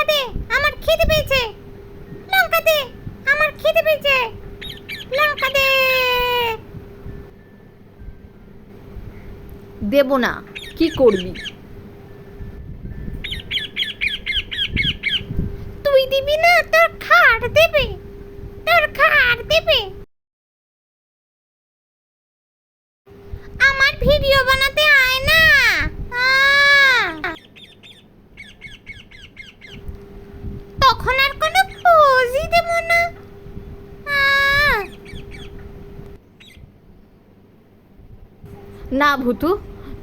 লঙ্কা দে, আমার খিদে পেয়েছে। লঙ্কা দে, আমার খিদে পেয়েছে। লঙ্কা দে। দেব না, কি করবি? তুই দিবি না, তোর খাট দেবে, তোর খাট দেবে। আমার ভিডিও বানাতে আয় না। তখন আর কোনো পোজই দেব না। না ভূতু,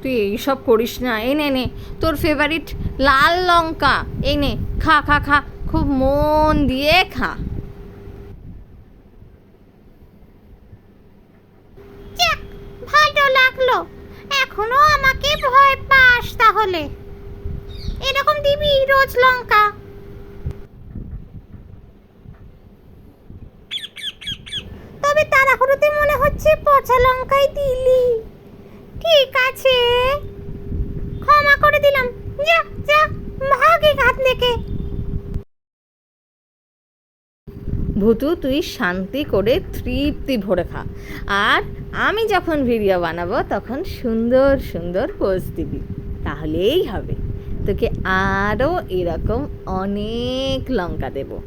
তুই এইসব করিস না। এই নে নে তোর ফেভারিট লাল লঙ্কা, এই নে খা খা খা, খুব মন দিয়ে খা। যাক, ভালো লাগলো। এখনো আমাকে ভয় পাস তাহলে? এরকম দিবি রোজ লঙ্কা? তবে তাড়াহুড়োতে মনে হচ্ছে পচা লঙ্কাই দিলি। ঠিক আছে, ক্ষমা করে দিলাম। যা যা, ভাগ এখান থেকে। ভূতু, তুই শান্তি করে তৃপ্তি ভরে খা, আর আমি যখন ভিডিও বানাবো তখন সুন্দর সুন্দর পোজ দিবি, তাহলেই হবে। তোকে আরও এরকম অনেক লঙ্কা দেবো।